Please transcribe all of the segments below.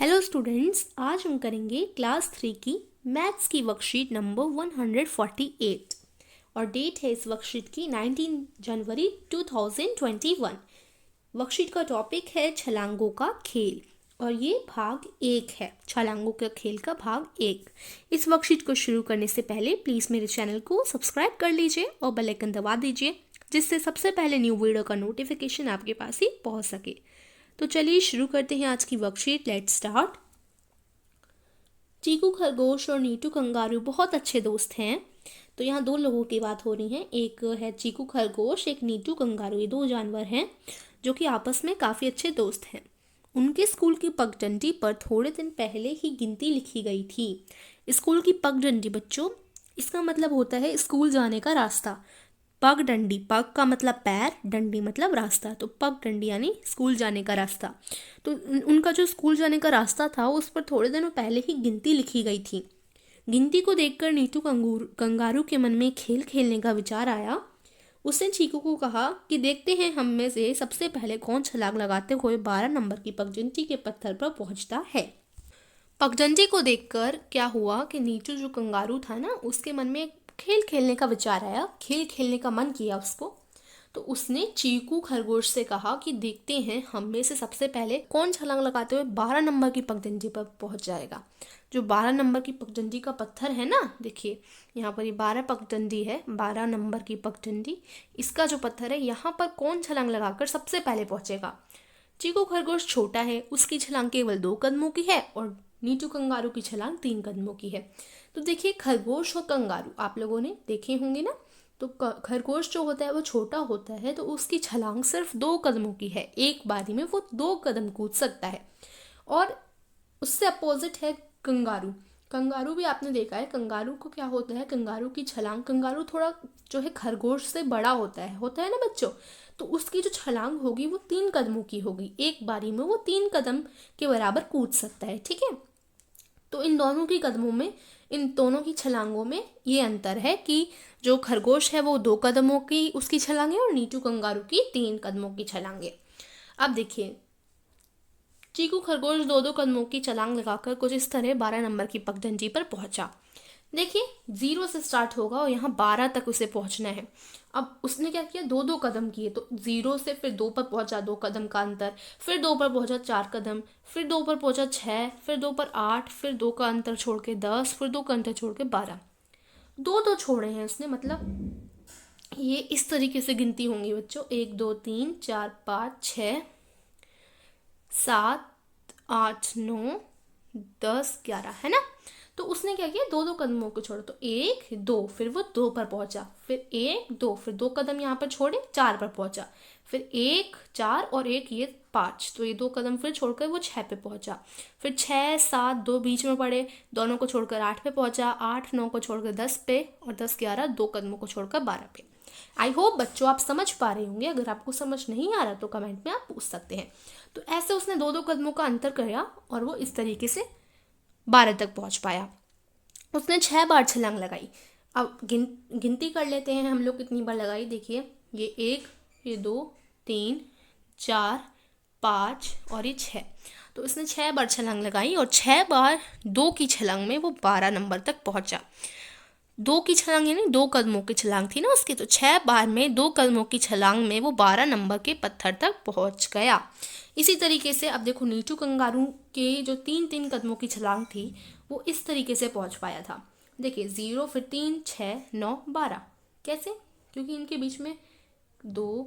Hello students, आज हम करेंगे क्लास 3 की मैथ्स की वर्कशीट नंबर 148 और डेट है इस वर्कशीट की 19 जनवरी 2021। वर्कशीट का टॉपिक है छलांगों का खेल और ये भाग 1 है। छलांगों का खेल का भाग 1। इस वर्कशीट को शुरू करने से पहले प्लीज़ मेरे चैनल को सब्सक्राइब कर लीजिए और बेल आइकन दबा दीजिए, जिससे सबसे पहले न्यू वीडियो का नोटिफिकेशन आपके पास ही पहुंच सके। तो चलिए शुरू करते हैं आज की वर्कशीट। Let's start. चीकू खरगोश और नीटू कंगारू बहुत अच्छे दोस्त हैं। तो यहाँ दो लोगों की बात हो रही है, एक है चीकू खरगोश, एक नीटू कंगारू। ये दो जानवर हैं जो कि आपस में काफ़ी अच्छे दोस्त हैं। उनके स्कूल की पगडंडी पर थोड़े दिन पहले ही गिनती लिखी गई थी। स्कूल की पगडंडी बच्चों, इसका मतलब होता है स्कूल जाने का रास्ता। पग डंडी, पग का मतलब पैर, डंडी मतलब रास्ता, तो पग डंडी यानी स्कूल जाने का रास्ता। तो उनका जो स्कूल जाने का रास्ता था उस पर थोड़े दिनों पहले ही गिनती लिखी गई थी। गिनती को देखकर नीटू कंगारू के मन में खेल खेलने का विचार आया। उसने चीकू को कहा कि देखते हैं हम में से सबसे पहले कौन छलांग लगाते हुए 12 नंबर की पगडंडी के पत्थर पर पहुंचता है। पगडंडी को देखकर क्या हुआ कि नीटू जो कंगारू था ना, उसके मन में खेल खेलने का विचार आया, खेल खेलने का मन किया उसको। तो उसने चीकू खरगोश से कहा कि देखते हैं हम में से सबसे पहले कौन छलांग लगाते हुए 12 नंबर की पगडंडी पर पहुंच जाएगा। जो 12 नंबर की पगडंडी का पत्थर है ना, देखिए यहाँ पर ये 12 पगडंडी है, 12 नंबर की पगडंडी, इसका जो पत्थर है यहाँ पर कौन छलांग लगाकर सबसे पहले पहुंचेगा। चीकू खरगोश छोटा है, उसकी छलांग केवल 2 कदमों की है और नीटू कंगारू की छलांग 3 कदमों की है। तो देखिए खरगोश और कंगारू आप लोगों ने देखे होंगे ना। तो खरगोश जो होता है वो छोटा होता है, तो उसकी छलांग सिर्फ 2 कदमों की है, एक बारी में वो 2 कदम कूद सकता है। और उससे अपोजिट है कंगारू। कंगारू भी आपने देखा है, कंगारू को क्या होता है, कंगारू की छलांग, कंगारू थोड़ा जो है खरगोश से बड़ा होता है ना बच्चों। तो उसकी जो छलांग होगी वो 3 कदमों की होगी, एक बारी में वो 3 कदम के बराबर कूद सकता है, ठीक है। तो इन दोनों की कदमों में, इन दोनों की छलांगों में ये अंतर है कि जो खरगोश है वो 2 कदमों की उसकी छलांग है और नीटू कंगारू की 3 कदमों की छलांग है। अब देखिए चीकू खरगोश 2-2 कदमों की छलांग लगाकर कुछ इस तरह 12 नंबर की पगडंडी पर पहुंचा। देखिए 0 से स्टार्ट होगा और यहाँ 12 तक उसे पहुंचना है। अब उसने क्या किया, 2-2 कदम किए, तो 0 से फिर 2 पर पहुंचा, 2 कदम का अंतर, फिर 2 पर पहुंचा 4 कदम, फिर 2 पर पहुंचा 6, फिर 2 पर 8, फिर 2 का अंतर छोड़ के 10, फिर 2 का अंतर छोड़ के 12। 2 छोड़े हैं उसने, मतलब ये इस तरीके से गिनती होंगी बच्चों, 1 2 3 4 5 6 7 8 9 10 11, है ना। तो उसने क्या किया, 2-2 कदमों को छोड़ा, तो 1 2, फिर वो 2 पर पहुंचा, फिर 1 2, फिर 2 कदम यहाँ पर छोड़े 4 पर पहुंचा, फिर 1 4 और 1 ये 5, तो ये 2 कदम फिर छोड़कर वो 6 पे पहुंचा, फिर 6 7 2 बीच में पड़े, दोनों को छोड़कर 8 पे पहुंचा, 8 9 को छोड़कर 10 पे, और 10 11 2 कदमों को छोड़कर 12 पे। आई होप बच्चों आप समझ पा रहे होंगे। अगर आपको समझ नहीं आ रहा तो कमेंट में आप पूछ सकते हैं। तो ऐसे उसने 2-2 कदमों का अंतर किया और वो इस तरीके से 12 तक पहुंच पाया। उसने 6 बार छलांग लगाई। अब गिनती कर लेते हैं हम लोग कितनी बार लगाई। देखिए ये 1, ये 2 3 4 5 और ये 6। तो उसने 6 बार छलांग लगाई और 6 बार 2 की छलांग में वो 12 नंबर तक पहुंचा। 2 की छलांग यानी 2 कदमों की छलांग थी ना उसकी, तो 6 बार में 2 कदमों की छलांग में वो 12 नंबर के पत्थर तक पहुंच गया। इसी तरीके से अब देखो नीटू कंगारू के जो 3-3 कदमों की छलांग थी वो इस तरीके से पहुंच पाया था। देखिए 0 फिर 3 6 9 12, कैसे, क्योंकि इनके बीच में 2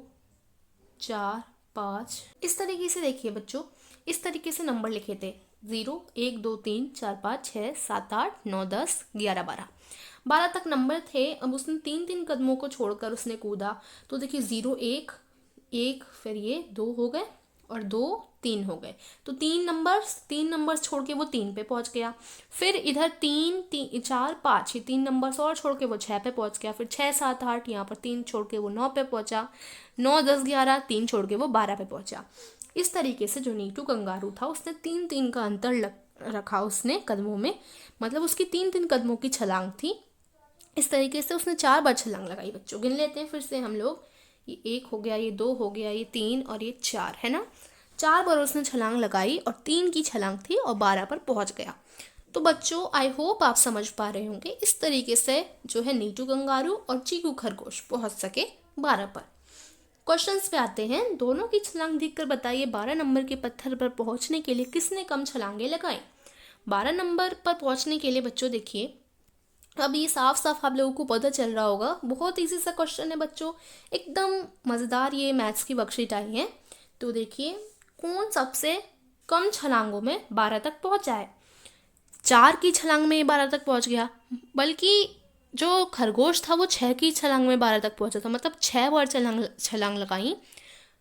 4 5 इस तरीके से, देखिए बच्चों इस तरीके से नंबर लिखे थे, 0 1 2 3 4 5 6 7 8 9 10 11 12 तक नंबर थे। अब उसने 3-3 कदमों को छोड़कर उसने कूदा, तो देखिए 0 1 1, फिर ये 2 हो गए और 2 3 हो गए, तो 3 नंबर्स छोड़ के वो 3 पे पहुंच गया। फिर इधर 3 4 5 ये 3 नंबर्स और छोड़ के वो 6 पे पहुंच गया। फिर 6 7 8 यहाँ पर 3 छोड़ के वो 9 पे पहुंचा, 9 10 11 3 छोड़ के वो 12 पे पहुंचा। इस तरीके से जो नीटू कंगारू था उसने 3-3 का अंतर रखा उसने कदमों में, मतलब उसकी 3-3 कदमों की छलांग थी। इस तरीके से उसने 4 बार छलांग लगाई। बच्चों गिन लेते हैं फिर से हम लोग, ये 1 हो गया, ये 2 हो गया, ये 3 और ये 4, है ना। 4 बार उसने छलांग लगाई और 3 की छलांग थी और 12 पर पहुंच गया। तो बच्चों आई होप आप समझ पा रहे होंगे इस तरीके से जो है नीटू कंगारू और चीकू खरगोश पहुंच सके 12 पर। क्वेश्चंस पे आते हैं। दोनों की छलांग देखकर बताइए 12 नंबर के पत्थर पर पहुंचने के लिए किसने कम छलांगे लगाई। 12 नंबर पर पहुंचने के लिए बच्चों देखिए, अब ये साफ साफ आप लोगों को पता चल रहा होगा, बहुत इजी सा क्वेश्चन है बच्चों, एकदम मज़ेदार ये मैथ्स की वर्कशीट आई है। तो देखिए कौन सबसे कम छलांगों में 12 तक पहुंचा है। 4 की छलांग में ये 12 तक पहुंच गया, बल्कि जो खरगोश था वो 6 की छलांग में 12 तक पहुंचा था, मतलब 6 बार छलांग लगाई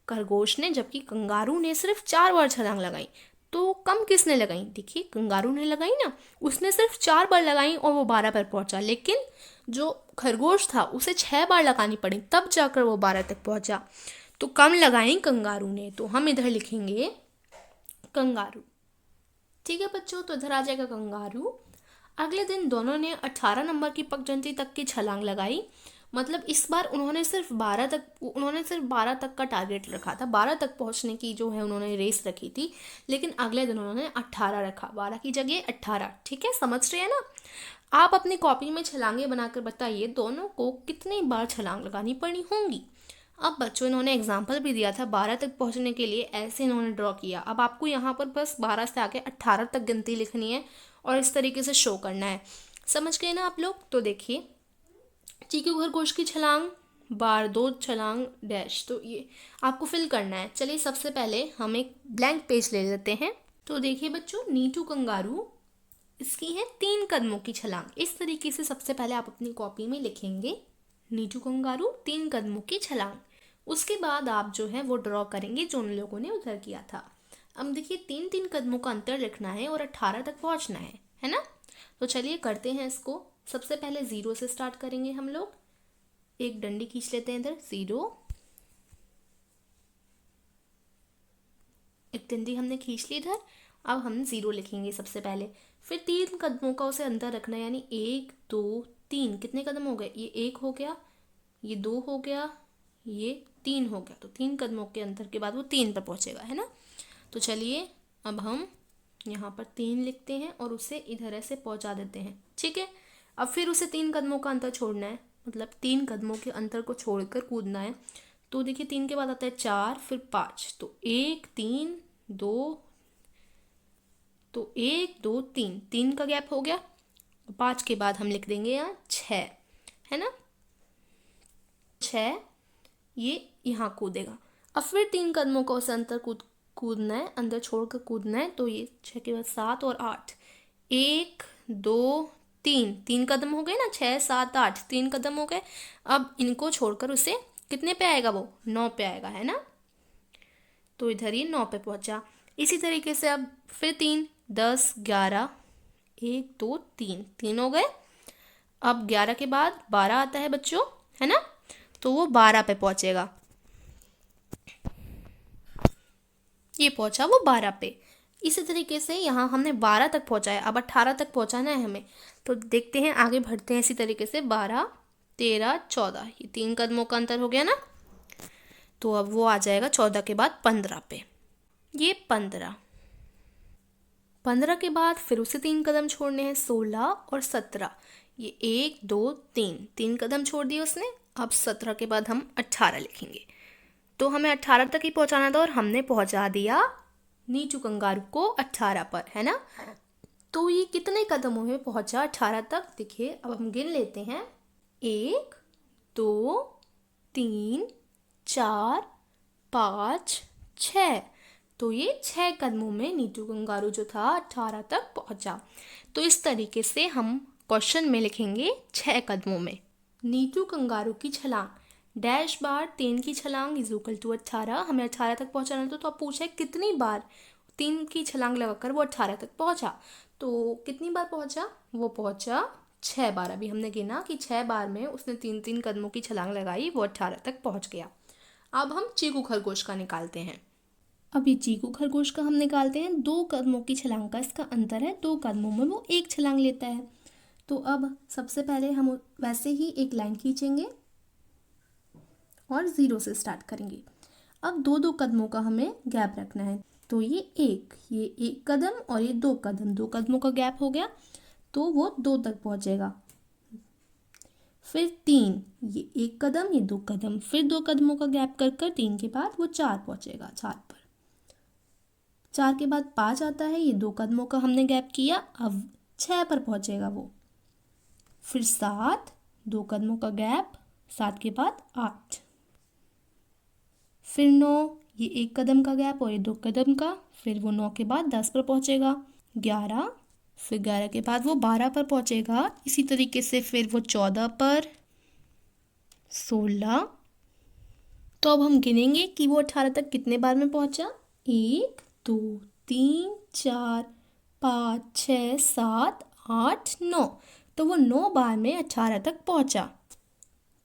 खरगोश ने, जबकि कंगारू ने सिर्फ 4 बार छलांग लगाई। तो कम किसने लगाई, देखिए कंगारू ने लगाई ना, उसने सिर्फ 4 बार लगाई और वो 12 पर पहुंचा, लेकिन जो खरगोश था उसे 6 बार लगानी पड़ी तब जाकर वो 12 तक पहुंचा। तो कम लगाई कंगारू ने, तो हम इधर लिखेंगे कंगारू। ठीक है बच्चों, तो इधर आ जाएगा कंगारू। अगले दिन दोनों ने 18 नंबर की पगडंडी तक की छलांग लगाई, मतलब इस बार उन्होंने सिर्फ 12 तक का टारगेट रखा था, 12 तक पहुंचने की जो है उन्होंने रेस रखी थी, लेकिन अगले दिन उन्होंने 18 रखा, 12 की जगह 18। ठीक है, समझ रहे हैं ना। आप अपनी कॉपी में छलांगे बनाकर बताइए दोनों को कितनी बार छलांग लगानी पड़ी होंगी। अब बच्चों इन्होंने एग्जाम्पल भी दिया था 12 तक पहुंचने के लिए, ऐसे इन्होंने ड्रॉ किया। अब आपको यहाँ पर बस 12 से आके 18 तक गिनती लिखनी है और इस तरीके से शो करना है। समझ गए ना आप लोग। तो देखिए चीकू खरगोश की छलांग, बार 2 छलांग डैश, तो ये आपको फिल करना है। चलिए सबसे पहले हम एक ब्लैंक पेज ले लेते हैं। तो देखिए बच्चों नीटू कंगारू, इसकी है 3 कदमों की छलांग। इस तरीके से सबसे पहले आप अपनी कॉपी में लिखेंगे नीटू कंगारू 3 कदमों की छलांग। उसके बाद आप जो है वो ड्रॉ करेंगे जो उन लोगों ने उधर किया था। अब देखिए 3-3 कदमों का अंतर लिखना है और 18 तक पहुंचना है ना। तो चलिए करते हैं इसको। सबसे पहले 0 से स्टार्ट करेंगे हम लोग। एक डंडी खींच लेते हैं इधर, 0, एक डंडी हमने खींच ली इधर। अब हम 0 लिखेंगे सबसे पहले, फिर 3 कदमों का उसे अंतर रखना है, यानी 1 2 3। कितने कदम हो गए, ये 1 हो गया, ये 2 हो गया, ये 3 हो गया। तो 3 कदमों के अंतर के बाद वो 3 पर पहुंचेगा, है ना। तो चलिए अब हम यहाँ पर 3 लिखते हैं और उसे इधर ऐसे पहुँचा देते हैं। ठीक है, अब फिर उसे 3 कदमों का अंतर छोड़ना है, मतलब 3 कदमों के अंतर को छोड़कर कूदना है। तो देखिए 3 के बाद आता है 4, फिर 5, तो 1 3 2, तो 1 2 3, 3 का गैप हो गया। 5 के बाद हम लिख देंगे यहाँ 6, है ना, 6, ये यहाँ कूदेगा। अब फिर 3 कदमों का उसे अंतर कूदना है, अंदर छोड़कर कूदना है। तो ये 6 के बाद 7 और 8, 1 2 3, 3 कदम हो गए ना, 6 7 8, 3 कदम हो गए। अब इनको छोड़कर उसे कितने पे आएगा, वो 9 पे आएगा, है ना। तो इधर ये 9 पे पहुंचा। इसी तरीके से अब फिर 3 10 11, 1 2 3, 3 हो गए। अब 11 के बाद 12 आता है बच्चों, है ना, तो वो 12 पे पहुंचेगा। ये पहुंचा वो 12 पे। इसी तरीके से यहाँ हमने 12 तक पहुंचाया, अब 18 तक पहुंचाना है हमें। तो देखते हैं, आगे बढ़ते हैं इसी तरीके से। 12 13 14, ये 3 कदमों का अंतर हो गया ना। तो अब वो आ जाएगा 14 के बाद 15 पे, ये 15 के बाद फिर उसे 3 कदम छोड़ने हैं, 16 और 17, ये 1 2 3, 3 कदम छोड़ दिए उसने। अब 17 के बाद हम 18 लिखेंगे। तो हमें 18 तक ही पहुंचाना था और हमने पहुंचा दिया नीटू कंगारू को 18 पर, है ना। तो ये कितने कदमों में पहुंचा 18 तक, देखिए अब हम गिन लेते हैं। 1 2 3 4 5 6, तो ये 6 कदमों में नीटू कंगारू जो था 18 तक पहुंचा। तो इस तरीके से हम क्वेश्चन में लिखेंगे 6 कदमों में नीटू कंगारू की छलांग डैश बार 3 की छलांग इज इक्वल टू 18। हमें 18 तक पहुंचाना था, तो अब पूछा है कितनी बार 3 की छलांग लगाकर वो 18 तक पहुंचा। तो कितनी बार पहुंचा, वो पहुंचा 6 बार। अभी हमने गिना कि 6 बार में उसने 3 कदमों की छलांग लगाई, वो 18 तक पहुंच गया। अब हम चीकू खरगोश का निकालते हैं। अब ये चीकू खरगोश का हम निकालते हैं। 2 कदमों की छलांग का इसका अंतर है, 2 कदमों में वो 1 छलांग लेता है। तो अब सबसे पहले हम वैसे ही एक लाइन खींचेंगे और 0 से स्टार्ट करेंगे। अब दो दो कदमों का हमें गैप रखना है। तो ये एक कदम और ये दो कदम, दो कदमों का गैप हो गया तो वो 2 तक पहुंचेगा। फिर 3, ये एक कदम ये 2 कदम, फिर 2 कदमों का गैप कर कर 3 के बाद वो 4 पहुंचेगा, 4 पर। 4 के बाद 5 आता है, ये 2 कदमों का हमने गैप किया, अब 6 पर पहुंचेगा वो। फिर 7, 2 कदमों का गैप, 7 के बाद 8। फिर 9, ये एक कदम का गैप और ये 2 कदम का, फिर वो 9 के बाद 10 पर पहुंचेगा। 11, फिर 11 के बाद वो 12 पर पहुंचेगा। इसी तरीके से फिर वो 14 पर, 16। तो अब हम गिनेंगे कि वो 18 तक कितने बार में पहुंचा। 1 2 3 4 5 6 7 8 9। तो वो 9 बार में 18 तक पहुंचा।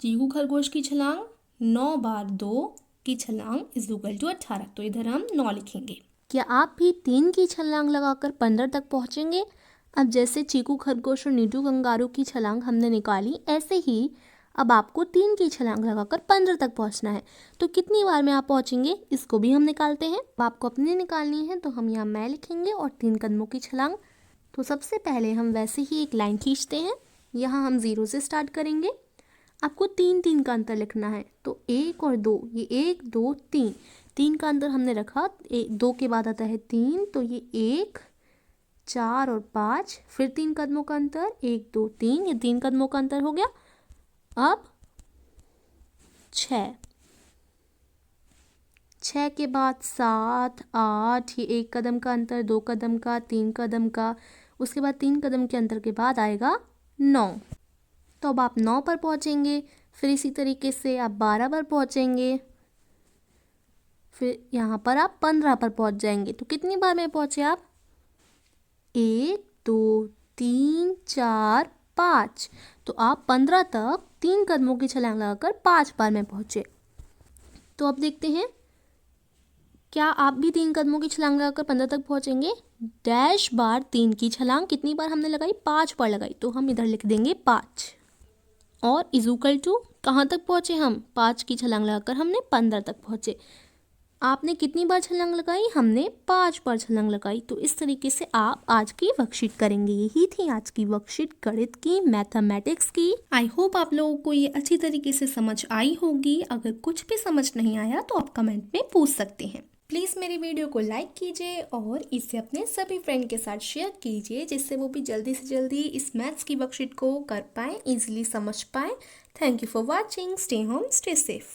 चीकू खरगोश की छलांग 9 बार 2 की छलांग इज इक्वल टू 18। तो इधर हम 9 लिखेंगे। क्या आप भी 3 की छलांग लगाकर 15 तक पहुंचेंगे? अब जैसे चीकू खरगोश और नीटू कंगारू की छलांग हमने निकाली, ऐसे ही अब आपको 3 की छलांग लगाकर 15 तक पहुंचना है। तो कितनी बार में आप पहुंचेंगे, इसको भी हम निकालते हैं। अब आपको अपनी निकालनी है तो हम यहाँ मैं लिखेंगे और 3 कदमों की छलांग। तो सबसे पहले हम वैसे ही एक लाइन खींचते हैं। यहाँ हम 0 से स्टार्ट करेंगे। आपको 3 3 का अंतर लिखना है। तो 1 और 2, ये 1 2 3, 3 का अंतर हमने रखा। 2 के बाद आता है 3, तो ये 1 4 और 5, फिर 3 कदमों का अंतर, 1 2 3, ये 3 कदमों का अंतर हो गया। अब 6 के बाद 7 8, ये 1 कदम का अंतर, 2 कदम का, 3 कदम का, उसके बाद 3 कदम के अंतर के बाद आएगा 9। तो अब आप 9 पर पहुंचेंगे। फिर इसी तरीके से आप 12 पर पहुंचेंगे। फिर यहाँ पर आप 15 पर पहुंच जाएंगे। तो कितनी बार में पहुंचे आप? 1 2 3 4 5। तो आप 15 तक 3 कदमों की छलांग लगाकर 5 बार में पहुंचे। तो अब देखते हैं क्या आप भी 3 कदमों की छलांग लगाकर 15 तक पहुंचेंगे। डैश बार 3 की छलांग कितनी बार हमने लगाई? 5 बार लगाई। तो हम इधर लिख देंगे 5 और इक्वल टू कहाँ तक पहुंचे हम? 5 की छलांग लगाकर हमने 15 तक पहुंचे। आपने कितनी बार छलांग लगाई? हमने 5 बार छलांग लगाई। तो इस तरीके से आप आज की वर्कशीट करेंगे। यही थी आज की वर्कशीट गणित की, मैथमेटिक्स की। आई होप आप लोगों को ये अच्छी तरीके से समझ आई होगी। अगर कुछ भी समझ नहीं आया तो आप कमेंट में पूछ सकते हैं। प्लीज़ मेरी वीडियो को लाइक कीजिए और इसे अपने सभी फ्रेंड के साथ शेयर कीजिए, जिससे वो भी जल्दी से जल्दी इस मैथ्स की वर्कशीट को कर पाएँ, इजीली समझ पाएँ। Thank you for watching. Stay home, stay safe.